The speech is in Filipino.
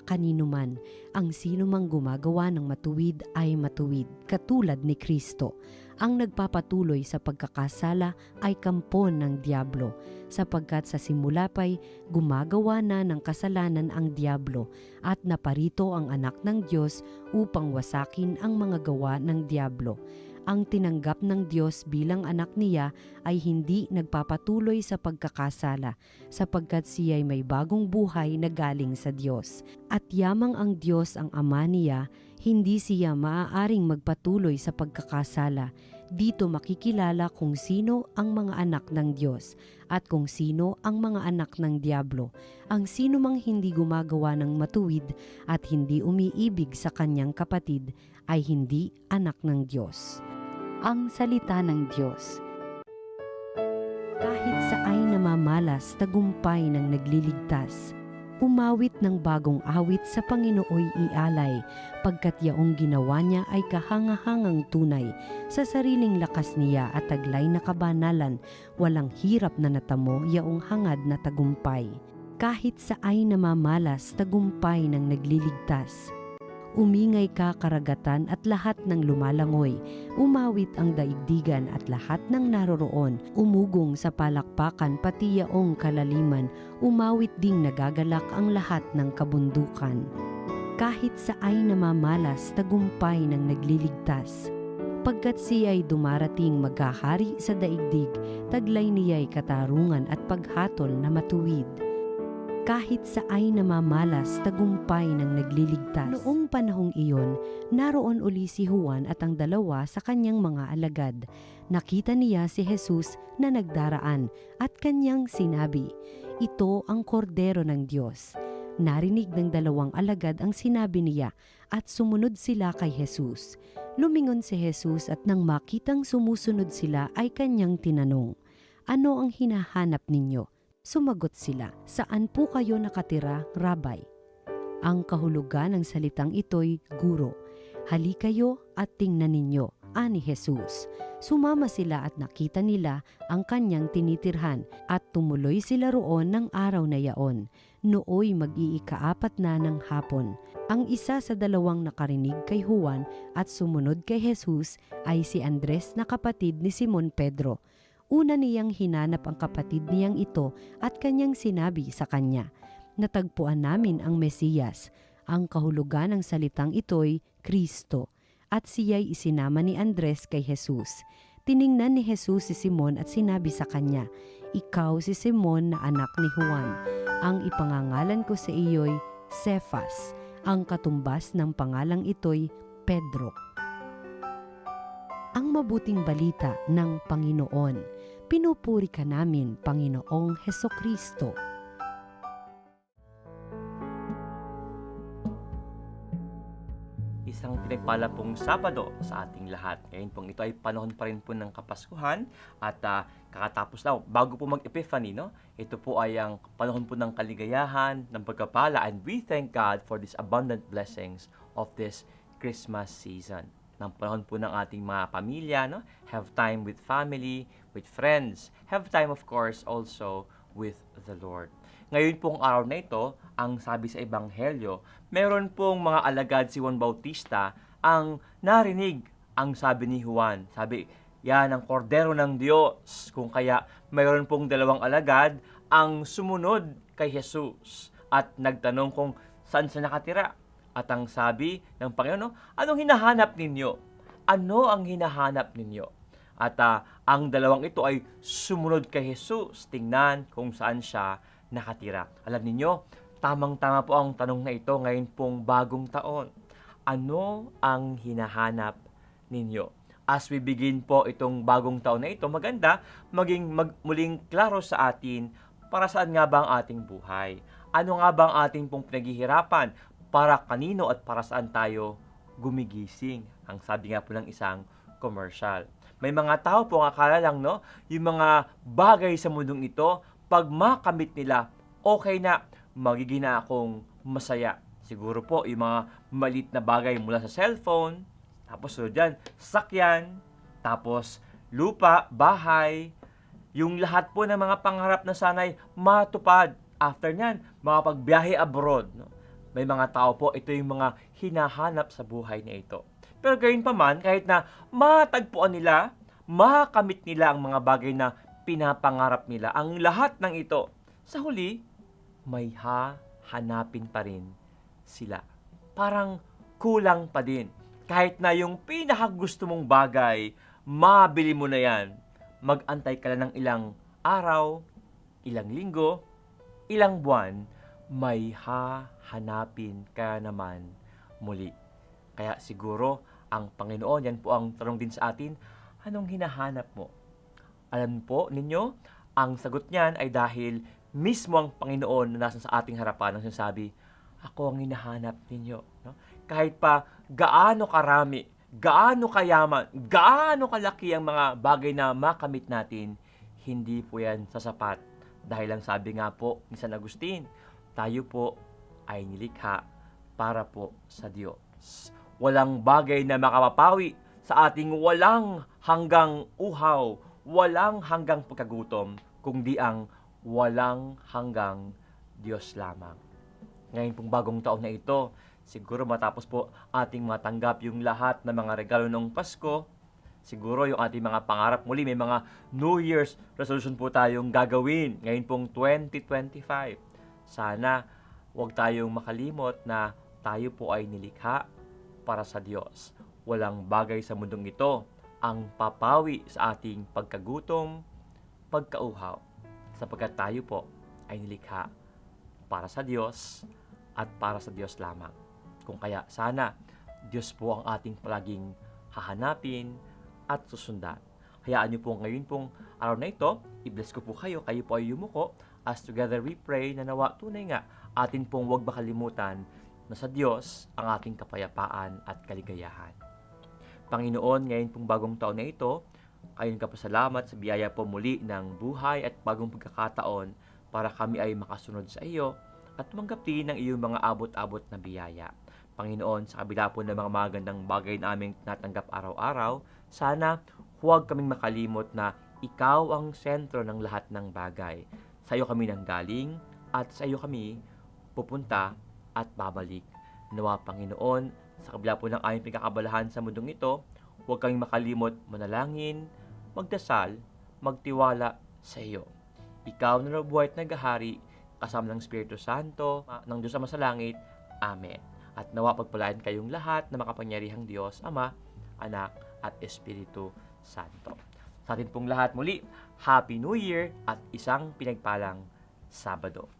kanino man. Ang sino mang gumagawa ng matuwid ay matuwid, katulad ni Kristo. Ang nagpapatuloy sa pagkakasala ay kampon ng Diablo, sapagkat sa simula pa'y gumagawa na ng kasalanan ang Diablo at naparito ang anak ng Diyos upang wasakin ang mga gawa ng Diablo. Ang tinanggap ng Diyos bilang anak niya ay hindi nagpapatuloy sa pagkakasala, sapagkat siya'y may bagong buhay na galing sa Diyos. At yamang ang Diyos ang Ama niya, hindi siya maaaring magpatuloy sa pagkakasala. Dito makikilala kung sino ang mga anak ng Diyos at kung sino ang mga anak ng Diablo. Ang sino mang hindi gumagawa ng matuwid at hindi umiibig sa kanyang kapatid ay hindi anak ng Diyos. Ang salita ng Diyos. Kahit sa ay namamalas, tagumpay ng nagliligtas. Umawit ng bagong awit sa Panginooy ialay, pagkat yaong ginawa niya ay kahangahangang tunay. Sa sariling lakas niya at taglay na kabanalan, walang hirap na natamo yaong hangad na tagumpay. Kahit sa ay namamalas, tagumpay ng nagliligtas. Umingay ka karagatan at lahat ng lumalangoy. Umawit ang daigdigan at lahat ng naroroon. Umugong sa palakpakan pati yaong kalaliman. Umawit ding nagagalak ang lahat ng kabundukan. Kahit sa ay namamalas, tagumpay ng nagliligtas. Pagkat siya'y dumarating maghahari sa daigdig, taglay niya'y katarungan at paghatol na matuwid. Kahit sa ay namamalas, tagumpay ng nagliligtas. Noong panahong iyon, naroon uli si Juan at ang dalawa sa kanyang mga alagad. Nakita niya si Jesus na nagdaraan at kanyang sinabi, "Ito ang kordero ng Diyos." Narinig ng dalawang alagad ang sinabi niya at sumunod sila kay Jesus. Lumingon si Jesus at nang makitang sumusunod sila ay kanyang tinanong, "Ano ang hinahanap ninyo?" Sumagot sila, "Saan po kayo nakatira, Rabay?" Ang kahulugan ng salitang ito'y guro. "Halikayo at tingnan ninyo," ani Jesus. Sumama sila at nakita nila ang kanyang tinitirhan at tumuloy sila roon ng araw na yaon. Nooy mag-iikaapat na ng hapon. Ang isa sa dalawang nakarinig kay Juan at sumunod kay Jesus ay si Andres na kapatid ni Simon Pedro. Una niyang hinanap ang kapatid niyang ito at kanyang sinabi sa kanya, "Natagpuan namin ang Mesiyas." Ang kahulugan ng salitang ito'y Kristo, at siya'y isinama ni Andres kay Jesus. Tiningnan ni Jesus si Simon at sinabi sa kanya, "Ikaw si Simon na anak ni Juan. Ang ipangangalan ko sa iyo'y Cephas." Ang katumbas ng pangalang ito'y Pedro. Ang mabuting balita ng Panginoon. Pinupuri ka namin, Panginoong Hesukristo. Isang pinagpala pong Sabado sa ating lahat. Ngayon pong ito ay panahon pa rin po ng Kapaskuhan at kakatapos na, bago po mag-Epiphany, no? Ito po ay ang panahon po ng kaligayahan, ng pagkapala, and we thank God for these abundant blessings of this Christmas season. Ng panahon po ng ating mga pamilya, no? Have time with family, with friends. Have time, of course, also with the Lord. Ngayon pong araw na ito, ang sabi sa Ebanghelyo, meron pong mga alagad si Juan Bautista ang narinig ang sabi ni Juan. Sabi, yan ang kordero ng Diyos. Kung kaya mayroon pong dalawang alagad ang sumunod kay Jesus at nagtanong kung saan siya nakatira. At ang sabi ng Panginoon, anong hinahanap ninyo? Ano ang hinahanap ninyo? At ang dalawang ito ay sumunod kay Jesus. Tingnan kung saan siya nakatira. Alam ninyo, tamang-tama po ang tanong na ito ngayon pong bagong taon. Ano ang hinahanap ninyo? As we begin po itong bagong taon na ito, maganda muling klaro sa atin para saan nga ba ang ating buhay. Ano nga ba ang ating pong pinaghihirapan? Para kanino at para saan tayo gumigising? Ang sabi nga po ng isang commercial. May mga tao po ang akala lang, no, yung mga bagay sa mundong ito, pag makamit nila, okay na, magiging na akong masaya. Siguro po, yung mga maliit na bagay mula sa cellphone, tapos dyan, sakyan, tapos lupa, bahay, yung lahat po ng mga pangarap na sanay matupad. After nyan, makapagbiyahe abroad, no? May mga tao po, ito yung mga hinahanap sa buhay na ito. Pero gayon pa man, kahit na matagpuan nila, makamit nila ang mga bagay na pinapangarap nila, ang lahat ng ito, sa huli, may hahanapin pa rin sila. Parang kulang pa din. Kahit na yung pinakagusto mong bagay, mabili mo na yan. Mag-antay ka lang ng ilang araw, ilang linggo, ilang buwan, may hahanapin ka naman muli. Kaya siguro, ang Panginoon, yan po ang tanong din sa atin, anong hinahanap mo? Alam po ninyo, ang sagot niyan ay dahil mismo ang Panginoon na nasa sa ating harapan ang sinasabi, ako ang hinahanap ninyo. No? Kahit pa gaano karami, gaano kayaman, gaano kalaki ang mga bagay na makamit natin, hindi po yan sasapat. Dahil ang sabi nga po ni San Agustin, tayo po ay nilikha para po sa Diyos. Walang bagay na makapapawi sa ating walang hanggang uhaw, walang hanggang pagkagutom, kundi ang walang hanggang Diyos lamang. Ngayon pong bagong taon na ito, siguro matapos po ating matanggap yung lahat ng mga regalo ng Pasko, siguro yung ating mga pangarap muli, may mga New Year's resolution po tayong gagawin ngayon pong 2025. Sana huwag tayong makalimot na tayo po ay nilikha para sa Diyos. Walang bagay sa mundong ito ang papawi sa ating pagkagutom, pagkauhaw, sapagkat tayo po ay nilikha para sa Diyos at para sa Diyos lamang. Kung kaya sana Diyos po ang ating palaging hahanapin at susundan. Hayaan niyo po ngayon pong araw na ito, i-bless ko po kayo po ay yumuko as together we pray na nawa tunay nga atin pong huwag makalimutan na sa Diyos ang ating kapayapaan at kaligayahan. Panginoon, ngayon pong bagong taon na ito, kayon ka pasalamat sa biyaya po muli ng buhay at bagong pagkakataon para kami ay makasunod sa iyo at tumanggap din ng iyong mga abot-abot na biyaya. Panginoon, sa kabila po ng mga magandang bagay na aming natanggap araw-araw, sana huwag kaming makalimot na ikaw ang sentro ng lahat ng bagay. Sa iyo kami nanggaling at sa iyo kami pupunta at babalik. Nawa Panginoon, sa kabila po ng aming pinakabalahan sa mundong ito, huwag kaming makalimot manalangin, magdasal, magtiwala sa iyo. Ikaw na nabuhay at naghahari, kasama ng Espiritu Santo, ng Diyos Ama sa langit. Amen. At nawa pagpalain kayong lahat na makapangyarihang Diyos, Ama, Anak, at Espiritu Santo. Sa atin pong lahat muli, Happy New Year at isang pinagpalang Sabado.